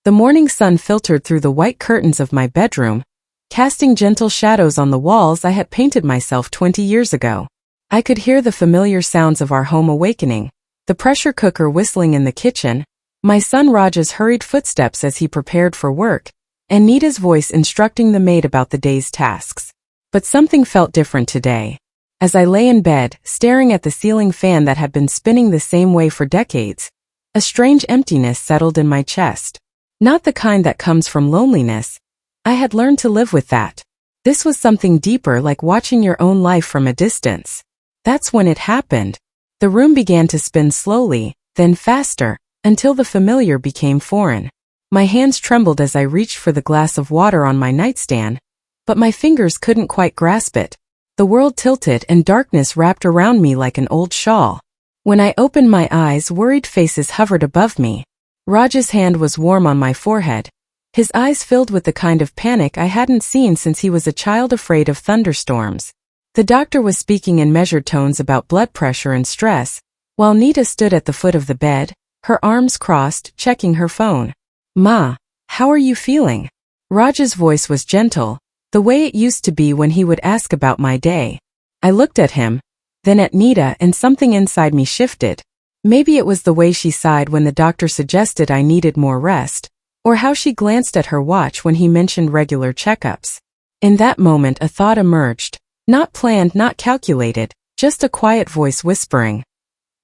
The morning sun filtered through the white curtains of my bedroom, casting gentle shadows on the walls I had painted myself 20 years ago. I could hear the familiar sounds of our home awakening, the pressure cooker whistling in the kitchen, my son Raj's hurried footsteps as he prepared for work, and Nita's voice instructing the maid about the day's tasks. But something felt different today. As I lay in bed, staring at the ceiling fan that had been spinning the same way for decades, a strange emptiness settled in my chest. Not the kind that comes from loneliness. I had learned to live with that. This was something deeper, like watching your own life from a distance. That's when it happened. The room began to spin slowly, then faster, until the familiar became foreign. My hands trembled as I reached for the glass of water on my nightstand, but my fingers couldn't quite grasp it. The world tilted and darkness wrapped around me like an old shawl. When I opened my eyes, worried faces hovered above me. Raj's hand was warm on my forehead, his eyes filled with the kind of panic I hadn't seen since he was a child afraid of thunderstorms. The doctor was speaking in measured tones about blood pressure and stress, while Nita stood at the foot of the bed, her arms crossed, checking her phone. "Ma, how are you feeling?" Raj's voice was gentle, the way it used to be when he would ask about my day. I looked at him, then at Nita, and something inside me shifted. Maybe it was the way she sighed when the doctor suggested I needed more rest, or how she glanced at her watch when he mentioned regular checkups. In that moment a thought emerged, not planned, not calculated, just a quiet voice whispering,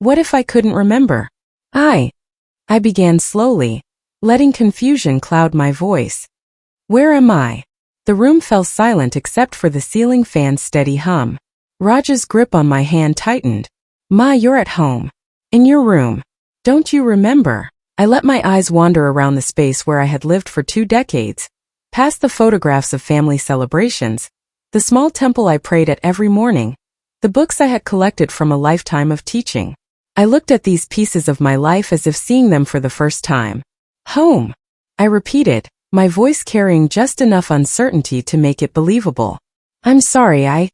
"What if I couldn't remember?" I began slowly, letting confusion cloud my voice. "Where am I?" The room fell silent except for the ceiling fan's steady hum. Raj's grip on my hand tightened. "Ma, you're at home. In your room. Don't you remember?" I let my eyes wander around the space where I had lived for 2 decades, past the photographs of family celebrations, the small temple I prayed at every morning, the books I had collected from a lifetime of teaching. I looked at these pieces of my life as if seeing them for the first time. "Home," I repeated, my voice carrying just enough uncertainty to make it believable. "I'm sorry,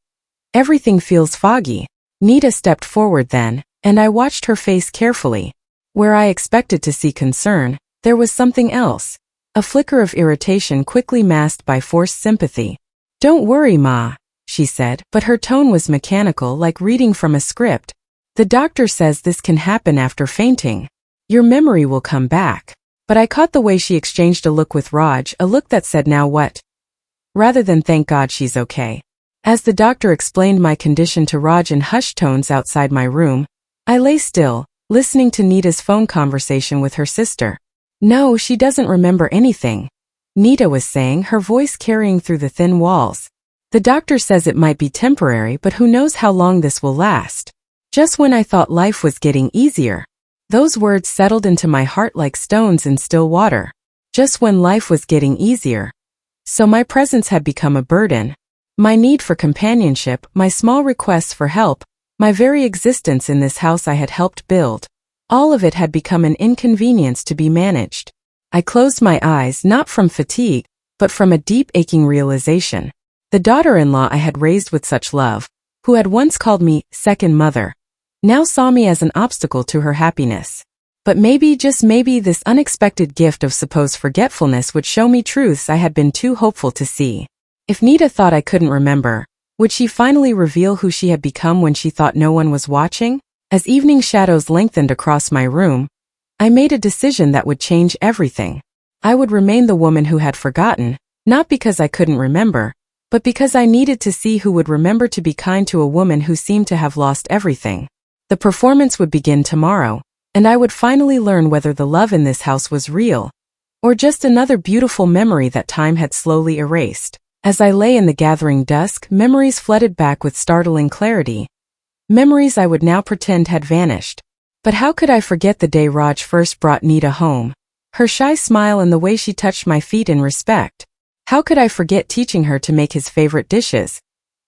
Everything feels foggy." Nita stepped forward then, and I watched her face carefully. Where I expected to see concern, there was something else, a flicker of irritation quickly masked by forced sympathy. "Don't worry, Ma," she said, but her tone was mechanical, like reading from a script. "The doctor says this can happen after fainting. Your memory will come back." But I caught the way she exchanged a look with Raj, a look that said, "Now what?" rather than "Thank God she's okay." As the doctor explained my condition to Raj in hushed tones outside my room, I lay still, listening to Nita's phone conversation with her sister. "No, she doesn't remember anything," Nita was saying, her voice carrying through the thin walls. "The doctor says it might be temporary, but who knows how long this will last." Just when I thought life was getting easier. Those words settled into my heart like stones in still water. Just when life was getting easier. So my presence had become a burden. My need for companionship, my small requests for help, my very existence in this house I had helped build. All of it had become an inconvenience to be managed. I closed my eyes, not from fatigue, but from a deep aching realization. The daughter-in-law I had raised with such love, who had once called me second mother, now saw me as an obstacle to her happiness. But maybe, just maybe, this unexpected gift of supposed forgetfulness would show me truths I had been too hopeful to see. If Nita thought I couldn't remember, would she finally reveal who she had become when she thought no one was watching? As evening shadows lengthened across my room, I made a decision that would change everything. I would remain the woman who had forgotten, not because I couldn't remember, but because I needed to see who would remember to be kind to a woman who seemed to have lost everything. The performance would begin tomorrow, and I would finally learn whether the love in this house was real, or just another beautiful memory that time had slowly erased. As I lay in the gathering dusk, memories flooded back with startling clarity. Memories I would now pretend had vanished. But how could I forget the day Raj first brought Nita home? Her shy smile and the way she touched my feet in respect. How could I forget teaching her to make his favorite dishes?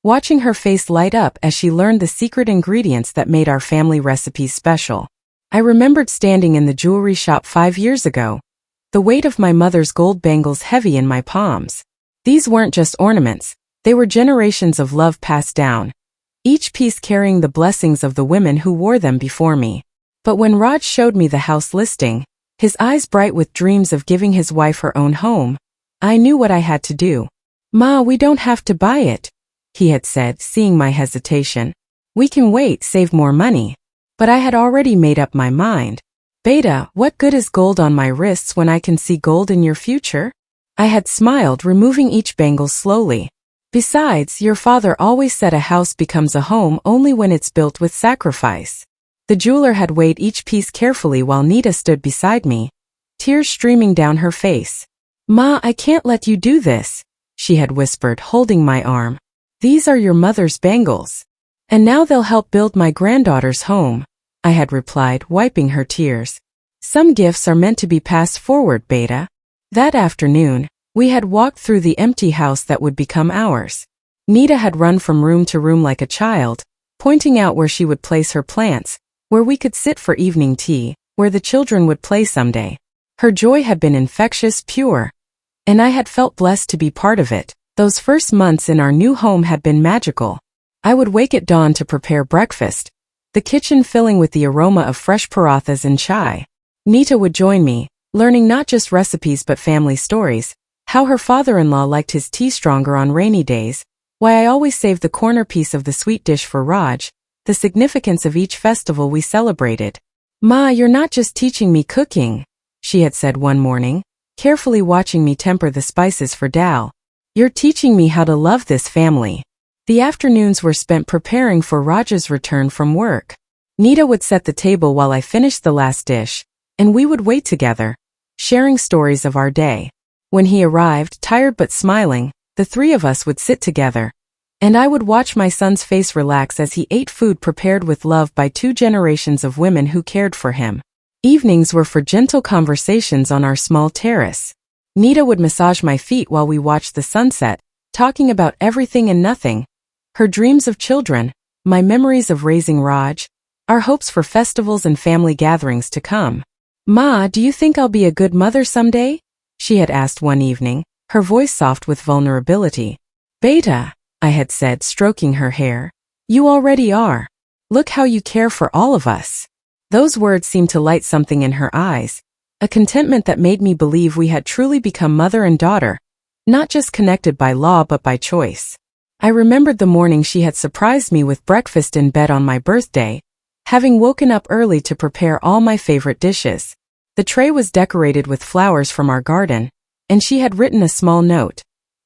Watching her face light up as she learned the secret ingredients that made our family recipes special. I remembered standing in the jewelry shop 5 years ago, the weight of my mother's gold bangles heavy in my palms. These weren't just ornaments, they were generations of love passed down, each piece carrying the blessings of the women who wore them before me. But when Raj showed me the house listing, his eyes bright with dreams of giving his wife her own home. I knew what I had to do. "Ma, we don't have to buy it," he had said, seeing my hesitation. "We can wait, save more money." But I had already made up my mind. "Beta, what good is gold on my wrists when I can see gold in your future?" I had smiled, removing each bangle slowly. "Besides, your father always said a house becomes a home only when it's built with sacrifice." The jeweler had weighed each piece carefully while Nita stood beside me, tears streaming down her face. "Ma, I can't let you do this," she had whispered, holding my arm. "These are your mother's bangles. And now they'll help build my granddaughter's home," I had replied, wiping her tears. "Some gifts are meant to be passed forward, Beta." That afternoon, we had walked through the empty house that would become ours. Nita had run from room to room like a child, pointing out where she would place her plants, where we could sit for evening tea, where the children would play someday. Her joy had been infectious, pure, and I had felt blessed to be part of it. Those first months in our new home had been magical. I would wake at dawn to prepare breakfast, the kitchen filling with the aroma of fresh parathas and chai. Nita would join me, learning not just recipes but family stories, how her father-in-law liked his tea stronger on rainy days, why I always saved the corner piece of the sweet dish for Raj, the significance of each festival we celebrated. "Ma, you're not just teaching me cooking," she had said one morning, carefully watching me temper the spices for dal. "You're teaching me how to love this family." The afternoons were spent preparing for Raj's return from work. Nita would set the table while I finished the last dish, and we would wait together, sharing stories of our day. When he arrived, tired but smiling, the three of us would sit together, and I would watch my son's face relax as he ate food prepared with love by two generations of women who cared for him. Evenings were for gentle conversations on our small terrace. Nita would massage my feet while we watched the sunset, talking about everything and nothing. Her dreams of children, my memories of raising Raj, our hopes for festivals and family gatherings to come. "Ma, do you think I'll be a good mother someday?" she had asked one evening, her voice soft with vulnerability. "Beta," I had said, stroking her hair, "you already are. Look how you care for all of us." Those words seemed to light something in her eyes, a contentment that made me believe we had truly become mother and daughter, not just connected by law but by choice. I remembered the morning she had surprised me with breakfast in bed on my birthday, having woken up early to prepare all my favorite dishes. The tray was decorated with flowers from our garden, and she had written a small note.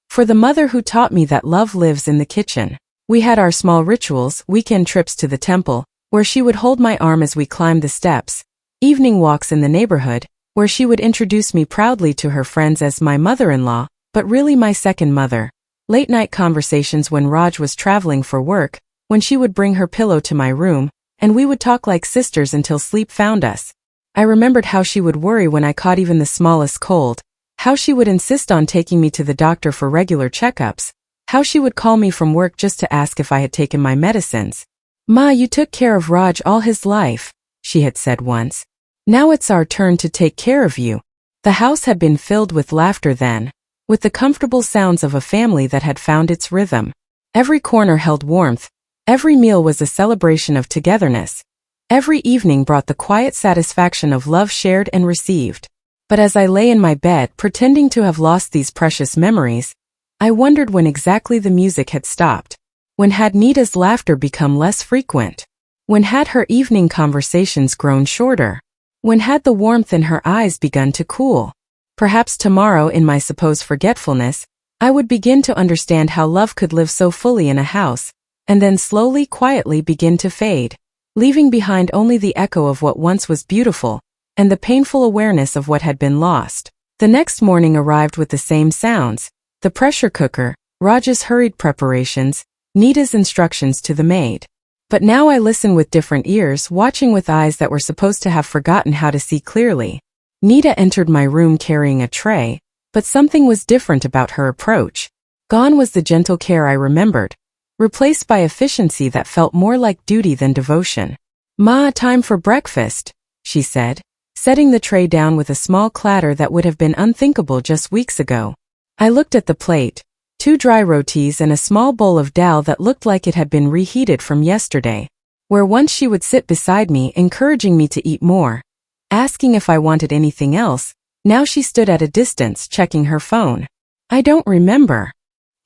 "For the mother who taught me that love lives in the kitchen." We had our small rituals, weekend trips to the temple, where she would hold my arm as we climbed the steps, evening walks in the neighborhood, where she would introduce me proudly to her friends as my mother-in-law, but really my second mother. Late-night conversations when Raj was traveling for work, when she would bring her pillow to my room, and we would talk like sisters until sleep found us. I remembered how she would worry when I caught even the smallest cold, how she would insist on taking me to the doctor for regular checkups, how she would call me from work just to ask if I had taken my medicines. "Ma, you took care of Raj all his life," she had said once. "Now it's our turn to take care of you." The house had been filled with laughter then, with the comfortable sounds of a family that had found its rhythm. Every corner held warmth, every meal was a celebration of togetherness. Every evening brought the quiet satisfaction of love shared and received. But as I lay in my bed pretending to have lost these precious memories, I wondered when exactly the music had stopped. When had Nita's laughter become less frequent? When had her evening conversations grown shorter? When had the warmth in her eyes begun to cool? Perhaps tomorrow, in my supposed forgetfulness, I would begin to understand how love could live so fully in a house, and then slowly, quietly begin to fade, leaving behind only the echo of what once was beautiful, and the painful awareness of what had been lost. The next morning arrived with the same sounds, the pressure cooker, Raj's hurried preparations, Nita's instructions to the maid. But now I listen with different ears, watching with eyes that were supposed to have forgotten how to see clearly. Nita entered my room carrying a tray, but something was different about her approach. Gone was the gentle care I remembered, replaced by efficiency that felt more like duty than devotion. "Ma, time for breakfast," she said, setting the tray down with a small clatter that would have been unthinkable just weeks ago. I looked at the plate, 2 dry rotis and a small bowl of dal that looked like it had been reheated from yesterday. Where once she would sit beside me, encouraging me to eat more, asking if I wanted anything else. Now she stood at a distance, checking her phone. I don't remember.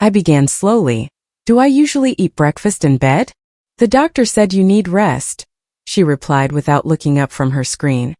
I began slowly. Do I usually eat breakfast in bed? The doctor said you need rest, she replied without looking up from her screen.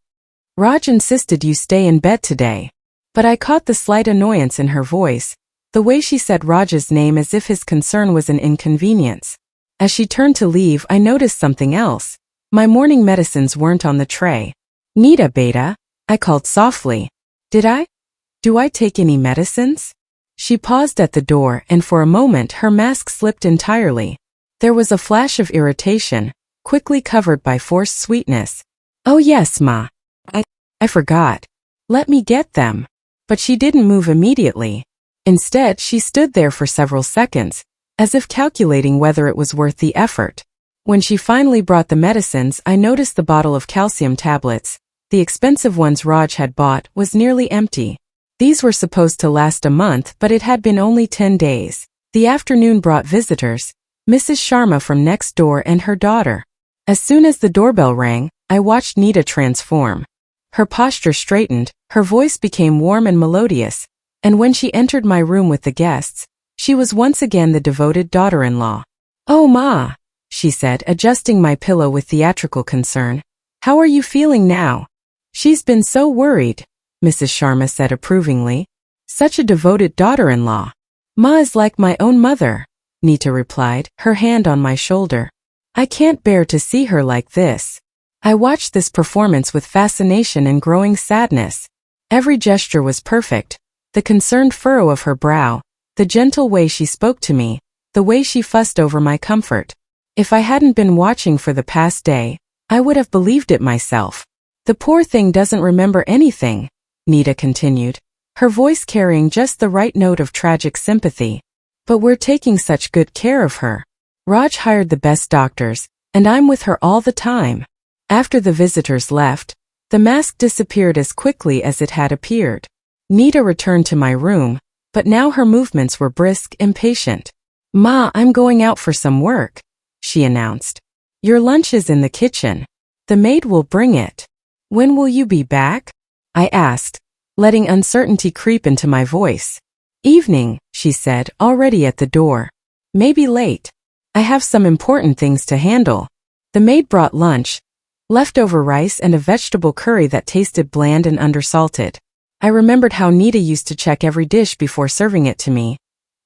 Raj insisted you stay in bed today. But I caught the slight annoyance in her voice, the way she said Raj's name as if his concern was an inconvenience. As she turned to leave, I noticed something else. My morning medicines weren't on the tray. Nita beta, I called softly. Do I take any medicines? She paused at the door and for a moment her mask slipped entirely. There was a flash of irritation, quickly covered by forced sweetness. Oh yes, Ma. I forgot. Let me get them. But she didn't move immediately. Instead, she stood there for several seconds, as if calculating whether it was worth the effort. When she finally brought the medicines, I noticed the bottle of calcium tablets, the expensive ones Raj had bought, was nearly empty. These were supposed to last a month, but it had been only 10 days. The afternoon brought visitors, Mrs. Sharma from next door and her daughter. As soon as the doorbell rang, I watched Nita transform. Her posture straightened, her voice became warm and melodious, and when she entered my room with the guests, she was once again the devoted daughter-in-law. Oh, Ma, she said, adjusting my pillow with theatrical concern. How are you feeling now? She's been so worried, Mrs. Sharma said approvingly. Such a devoted daughter-in-law. Ma is like my own mother, Nita replied, her hand on my shoulder. I can't bear to see her like this. I watched this performance with fascination and growing sadness. Every gesture was perfect, the concerned furrow of her brow, the gentle way she spoke to me, the way she fussed over my comfort. If I hadn't been watching for the past day, I would have believed it myself. The poor thing doesn't remember anything, Nita continued, her voice carrying just the right note of tragic sympathy. But we're taking such good care of her. Raj hired the best doctors, and I'm with her all the time. After the visitors left, the mask disappeared as quickly as it had appeared. Nita returned to my room, but now her movements were brisk, impatient. Ma, I'm going out for some work, she announced. Your lunch is in the kitchen. The maid will bring it. When will you be back? I asked, letting uncertainty creep into my voice. Evening, she said, already at the door. Maybe late. I have some important things to handle. The maid brought lunch, leftover rice and a vegetable curry that tasted bland and undersalted. I remembered how Nita used to check every dish before serving it to me,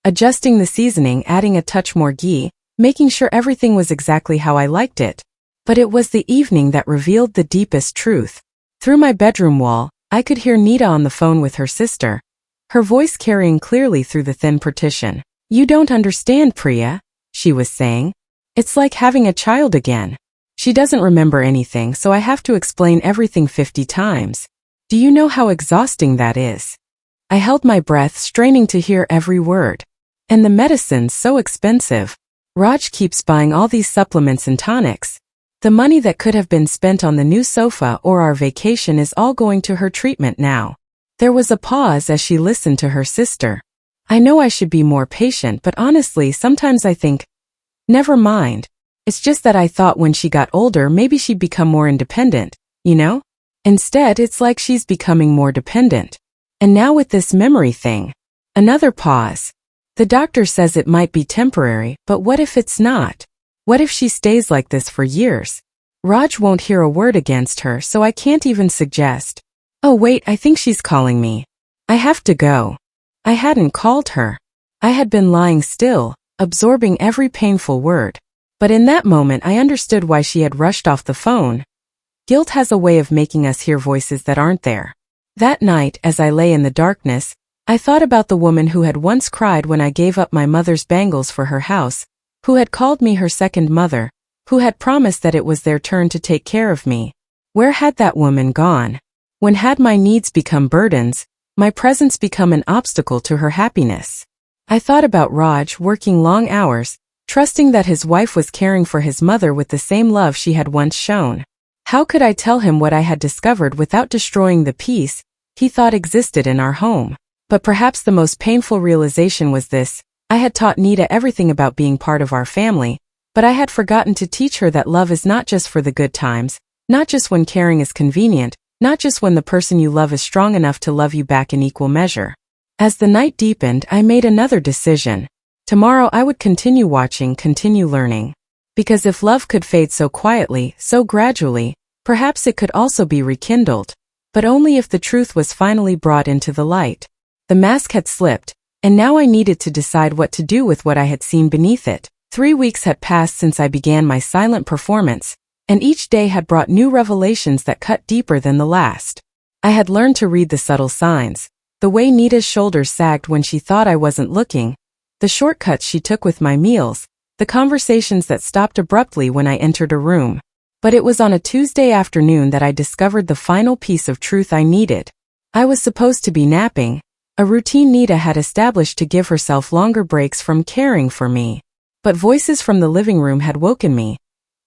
adjusting the seasoning, adding a touch more ghee, making sure everything was exactly how I liked it. But it was the evening that revealed the deepest truth. Through my bedroom wall, I could hear Nita on the phone with her sister, her voice carrying clearly through the thin partition. You don't understand, Priya, she was saying. It's like having a child again. She doesn't remember anything, so I have to explain everything 50 times. Do you know how exhausting that is? I held my breath, straining to hear every word. And the medicine's so expensive. Raj keeps buying all these supplements and tonics. The money that could have been spent on the new sofa or our vacation is all going to her treatment now. There was a pause as she listened to her sister. I know I should be more patient, but honestly, sometimes I think, never mind. It's just that I thought when she got older, maybe she'd become more independent, you know? Instead, it's like she's becoming more dependent. And now with this memory thing. Another pause. The doctor says it might be temporary, but what if it's not? What if she stays like this for years? Raj won't hear a word against her, so I can't even suggest. Oh wait, I think she's calling me. I have to go. I hadn't called her. I had been lying still, absorbing every painful word. But in that moment I understood why she had rushed off the phone. Guilt has a way of making us hear voices that aren't there. That night, as I lay in the darkness, I thought about the woman who had once cried when I gave up my mother's bangles for her house, who had called me her second mother, who had promised that it was their turn to take care of me. Where had that woman gone? When had my needs become burdens, my presence become an obstacle to her happiness? I thought about Raj working long hours, trusting that his wife was caring for his mother with the same love she had once shown. How could I tell him what I had discovered without destroying the peace he thought existed in our home? But perhaps the most painful realization was this. I had taught Nita everything about being part of our family, but I had forgotten to teach her that love is not just for the good times, not just when caring is convenient, not just when the person you love is strong enough to love you back in equal measure. As the night deepened, I made another decision. Tomorrow I would continue watching, continue learning. Because if love could fade so quietly, so gradually, perhaps it could also be rekindled. But only if the truth was finally brought into the light. The mask had slipped, and now I needed to decide what to do with what I had seen beneath it. 3 weeks had passed since I began my silent performance, and each day had brought new revelations that cut deeper than the last. I had learned to read the subtle signs, the way Nita's shoulders sagged when she thought I wasn't looking, the shortcuts she took with my meals, the conversations that stopped abruptly when I entered a room. But it was on a Tuesday afternoon that I discovered the final piece of truth I needed. I was supposed to be napping, a routine Nita had established to give herself longer breaks from caring for me. But voices from the living room had woken me.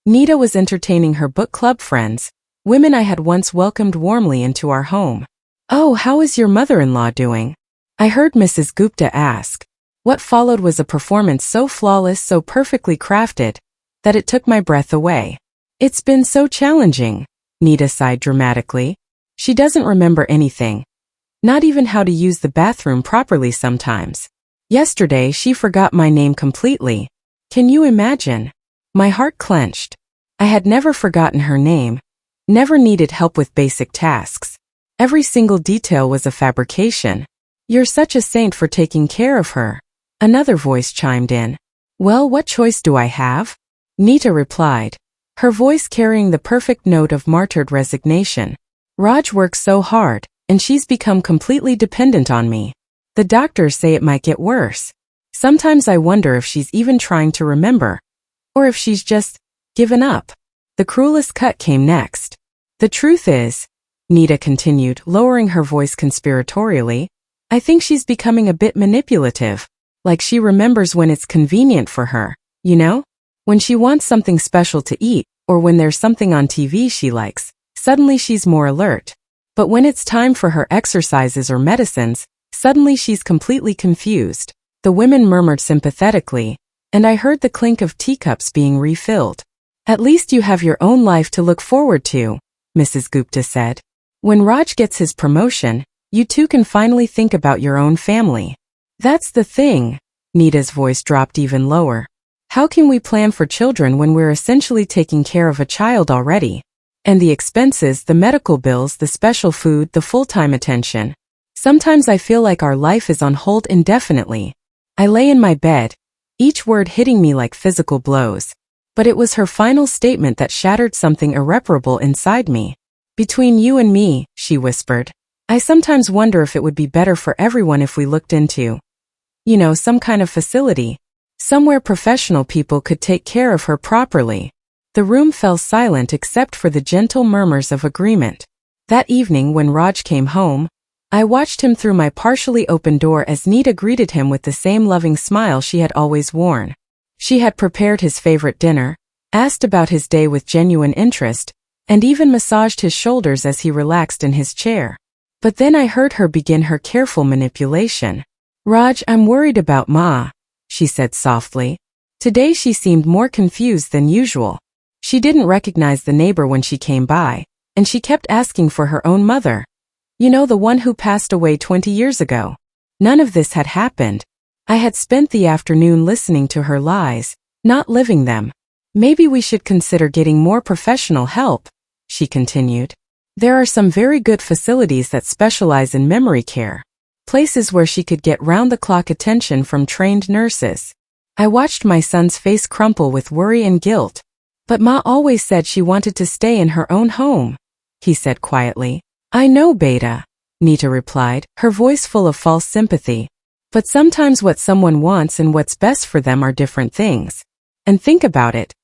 Nita was entertaining her book club friends, women I had once welcomed warmly into our home. "Oh, how is your mother-in-law doing?" I heard Mrs. Gupta ask. What followed was a performance so flawless, so perfectly crafted, that it took my breath away. "It's been so challenging," Nita sighed dramatically. She doesn't remember anything. Not even how to use the bathroom properly sometimes. Yesterday she forgot my name completely. Can you imagine? My heart clenched. I had never forgotten her name, never needed help with basic tasks. Every single detail was a fabrication. "You're such a saint for taking care of her," another voice chimed in. "Well, what choice do I have?" Nita replied, her voice carrying the perfect note of martyred resignation. "Raj works so hard, and she's become completely dependent on me. The doctors say it might get worse. Sometimes I wonder if she's even trying to remember, or if she's just given up." The cruelest cut came next. "The truth is," Nita continued, lowering her voice conspiratorially, "I think she's becoming a bit manipulative. Like she remembers when it's convenient for her, you know? When she wants something special to eat, or when there's something on TV she likes, suddenly she's more alert. But when it's time for her exercises or medicines, suddenly she's completely confused." The women murmured sympathetically, and I heard the clink of teacups being refilled. "At least you have your own life to look forward to," Mrs. Gupta said. "When Raj gets his promotion, you two can finally think about your own family." "That's the thing," Nita's voice dropped even lower. "How can we plan for children when we're essentially taking care of a child already? And the expenses, the medical bills, the special food, the full-time attention. Sometimes I feel like our life is on hold indefinitely." I lay in my bed, each word hitting me like physical blows. But it was her final statement that shattered something irreparable inside me. "Between you and me," she whispered, "I sometimes wonder if it would be better for everyone if we looked into, some kind of facility. Somewhere professional people could take care of her properly." The room fell silent except for the gentle murmurs of agreement. That evening when Raj came home, I watched him through my partially open door as Nita greeted him with the same loving smile she had always worn. She had prepared his favorite dinner, asked about his day with genuine interest, and even massaged his shoulders as he relaxed in his chair. But then I heard her begin her careful manipulation. "Raj, I'm worried about Ma," she said softly. Today she seemed more confused than usual. She didn't recognize the neighbor when she came by, and she kept asking for her own mother. The one who passed away 20 years ago. None of this had happened. I had spent the afternoon listening to her lies, not living them. "Maybe we should consider getting more professional help," she continued. "There are some very good facilities that specialize in memory care. Places where she could get round-the-clock attention from trained nurses." I watched my son's face crumple with worry and guilt. "But Ma always said she wanted to stay in her own home," he said quietly. "I know, Beta," Nita replied, her voice full of false sympathy. "But sometimes what someone wants and what's best for them are different things. And think about it.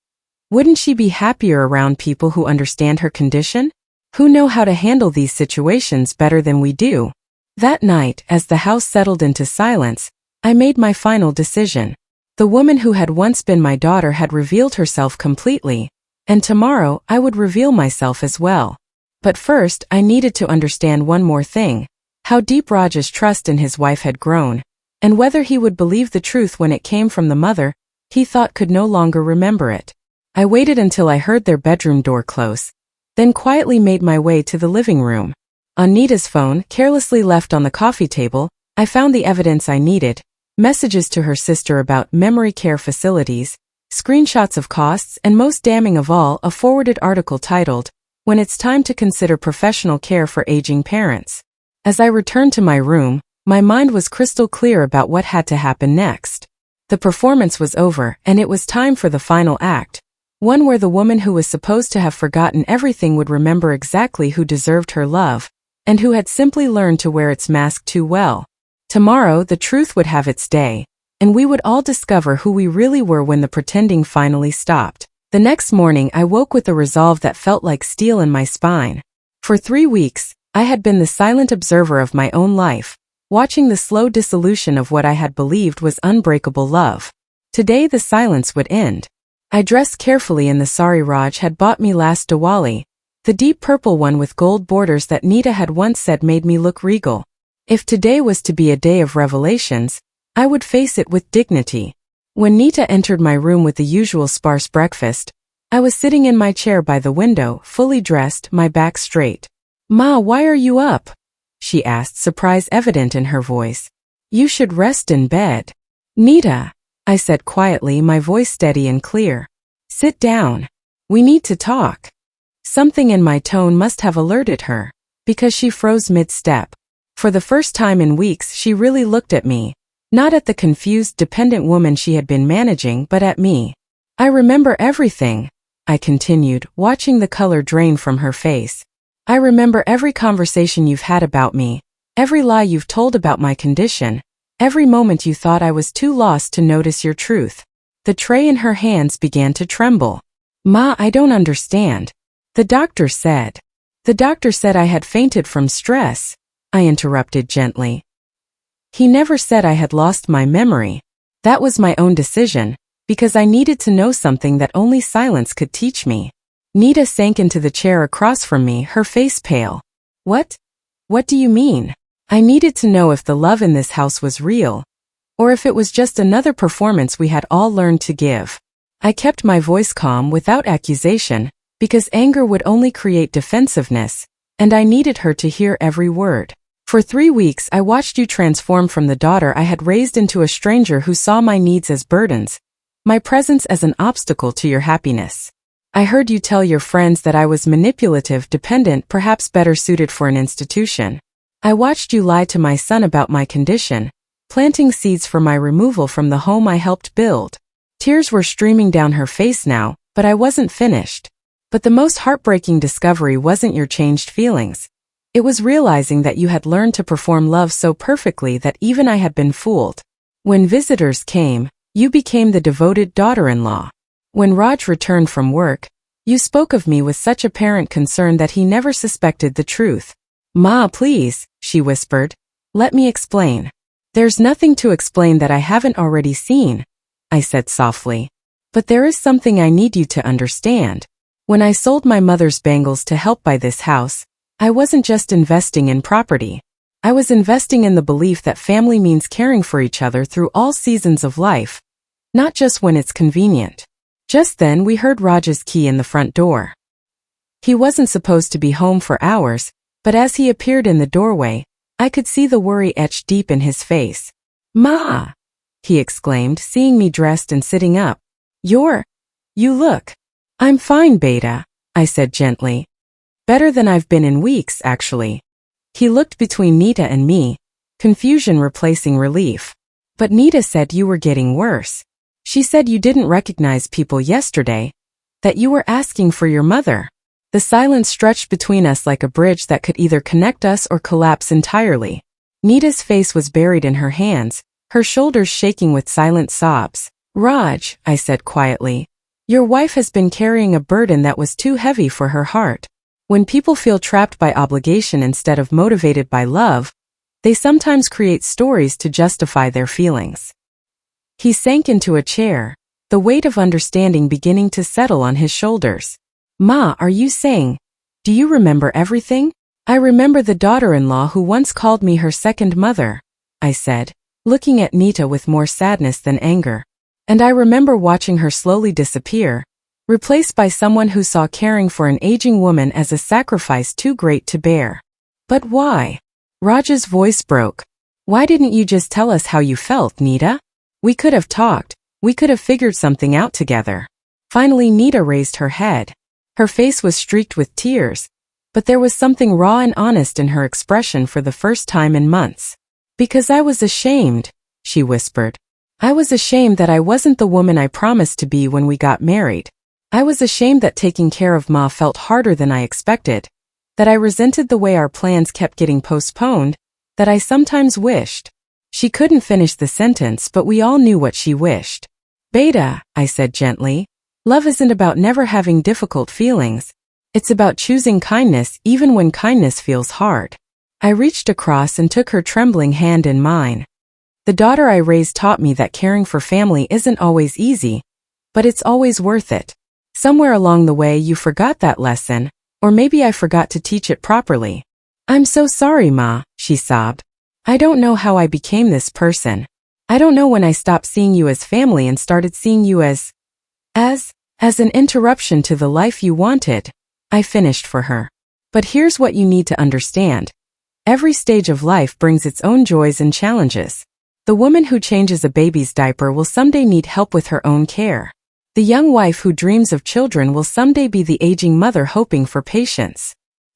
Wouldn't she be happier around people who understand her condition? Who know how to handle these situations better than we do?" That night, as the house settled into silence, I made my final decision. The woman who had once been my daughter had revealed herself completely, and tomorrow I would reveal myself as well. But first, I needed to understand one more thing: how deep Raj's trust in his wife had grown, and whether he would believe the truth when it came from the mother he thought could no longer remember it. I waited until I heard their bedroom door close, then quietly made my way to the living room. On Nita's phone, carelessly left on the coffee table, I found the evidence I needed: messages to her sister about memory care facilities, screenshots of costs, and most damning of all, a forwarded article titled, "When It's Time to Consider Professional Care for Aging Parents." As I returned to my room, my mind was crystal clear about what had to happen next. The performance was over, and it was time for the final act, one where the woman who was supposed to have forgotten everything would remember exactly who deserved her love, and who had simply learned to wear its mask too well. Tomorrow, the truth would have its day, and we would all discover who we really were when the pretending finally stopped. The next morning, I woke with a resolve that felt like steel in my spine. For 3 weeks, I had been the silent observer of my own life, watching the slow dissolution of what I had believed was unbreakable love. Today the silence would end. I dressed carefully in the sari Raj had bought me last Diwali, the deep purple one with gold borders that Nita had once said made me look regal. If today was to be a day of revelations, I would face it with dignity. When Nita entered my room with the usual sparse breakfast, I was sitting in my chair by the window, fully dressed, my back straight. "Ma, why are you up?" she asked, surprise evident in her voice. "You should rest in bed." "Nita," I said quietly, my voice steady and clear. "Sit down. We need to talk." Something in my tone must have alerted her, because she froze mid-step. For the first time in weeks, she really looked at me, not at the confused, dependent woman she had been managing, but at me. "I remember everything," I continued, watching the color drain from her face. "I remember every conversation you've had about me, every lie you've told about my condition, every moment you thought I was too lost to notice your truth." The tray in her hands began to tremble. "Ma, I don't understand. The doctor said." "The doctor said I had fainted from stress," I interrupted gently. "He never said I had lost my memory. That was my own decision, because I needed to know something that only silence could teach me." Nita sank into the chair across from me, her face pale. What? What do you mean?" I needed to know if the love in this house was real, or if it was just another performance we had all learned to give. I kept my voice calm, without accusation, because anger would only create defensiveness, and I needed her to hear every word. "For 3 weeks I watched you transform from the daughter I had raised into a stranger who saw my needs as burdens, my presence as an obstacle to your happiness. I heard you tell your friends that I was manipulative, dependent, perhaps better suited for an institution. I watched you lie to my son about my condition, planting seeds for my removal from the home I helped build." Tears were streaming down her face now, but I wasn't finished. "But the most heartbreaking discovery wasn't your changed feelings. It was realizing that you had learned to perform love so perfectly that even I had been fooled. When visitors came, you became the devoted daughter-in-law. When Raj returned from work, you spoke of me with such apparent concern that he never suspected the truth." "Ma, please," she whispered. "Let me explain." "There's nothing to explain that I haven't already seen," I said softly. "But there is something I need you to understand. When I sold my mother's bangles to help buy this house, I wasn't just investing in property. I was investing in the belief that family means caring for each other through all seasons of life, not just when it's convenient." Just then we heard Raj's key in the front door. He wasn't supposed to be home for hours, but as he appeared in the doorway, I could see the worry etched deep in his face. "Ma!" he exclaimed, seeing me dressed and sitting up. You look." "I'm fine, Beta," I said gently. "Better than I've been in weeks, actually." He looked between Nita and me, confusion replacing relief. "But Nita said you were getting worse. She said you didn't recognize people yesterday, that you were asking for your mother." The silence stretched between us like a bridge that could either connect us or collapse entirely. Nita's face was buried in her hands, her shoulders shaking with silent sobs. "Raj," I said quietly, "your wife has been carrying a burden that was too heavy for her heart. When people feel trapped by obligation instead of motivated by love, they sometimes create stories to justify their feelings." He sank into a chair, the weight of understanding beginning to settle on his shoulders. "Ma, are you saying, do you remember everything?" "I remember the daughter-in-law who once called me her second mother," I said, looking at Nita with more sadness than anger. "And I remember watching her slowly disappear, replaced by someone who saw caring for an aging woman as a sacrifice too great to bear. But why? Raj's voice broke. Why didn't you just tell us how you felt, Nita? We could have talked. We could have figured something out together. Finally, Nita raised her head. Her face was streaked with tears, but there was something raw and honest in her expression for the first time in months. Because I was ashamed, she whispered. I was ashamed that I wasn't the woman I promised to be when we got married. I was ashamed that taking care of Ma felt harder than I expected, that I resented the way our plans kept getting postponed, that I sometimes wished. She couldn't finish the sentence, but we all knew what she wished. Beta, I said gently, love isn't about never having difficult feelings. It's about choosing kindness even when kindness feels hard. I reached across and took her trembling hand in mine. The daughter I raised taught me that caring for family isn't always easy, but it's always worth it. Somewhere along the way you forgot that lesson, or maybe I forgot to teach it properly. I'm so sorry, Ma, she sobbed. I don't know how I became this person. I don't know when I stopped seeing you as family and started seeing you as an interruption to the life you wanted. I finished for her. But here's what you need to understand. Every stage of life brings its own joys and challenges. The woman who changes a baby's diaper will someday need help with her own care. The young wife who dreams of children will someday be the aging mother hoping for patience.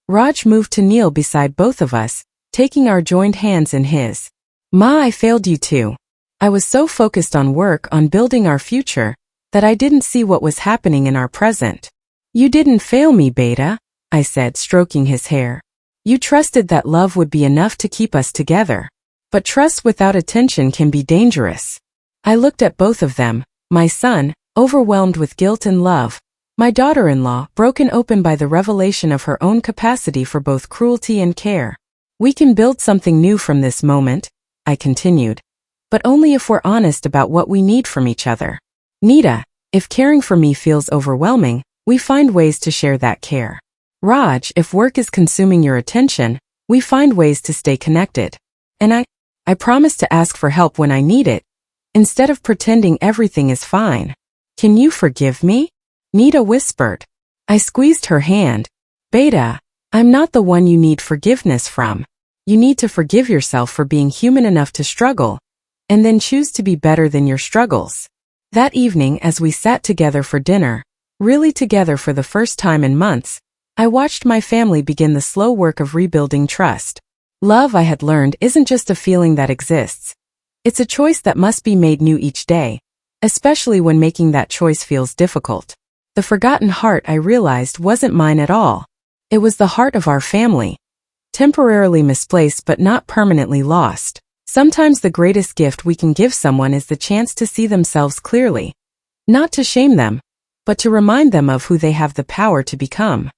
Raj moved to kneel beside both of us, taking our joined hands in his. Ma, I failed you too. I was so focused on work, on building our future, that I didn't see what was happening in our present. You didn't fail me, Beta, I said, stroking his hair. You trusted that love would be enough to keep us together. But trust without attention can be dangerous. I looked at both of them, my son, overwhelmed with guilt and love, my daughter-in-law, broken open by the revelation of her own capacity for both cruelty and care. We can build something new from this moment, I continued, but only if we're honest about what we need from each other. Nita, if caring for me feels overwhelming, we find ways to share that care. Raj, if work is consuming your attention, we find ways to stay connected. And I promise to ask for help when I need it, instead of pretending everything is fine. Can you forgive me? Nita whispered. I squeezed her hand. Beta, I'm not the one you need forgiveness from. You need to forgive yourself for being human enough to struggle, and then choose to be better than your struggles. That evening, as we sat together for dinner, really together for the first time in months, I watched my family begin the slow work of rebuilding trust. Love, I had learned, isn't just a feeling that exists. It's a choice that must be made new each day, especially when making that choice feels difficult. The forgotten heart, I realized, wasn't mine at all. It was the heart of our family. Temporarily misplaced but not permanently lost. Sometimes the greatest gift we can give someone is the chance to see themselves clearly. Not to shame them, but to remind them of who they have the power to become.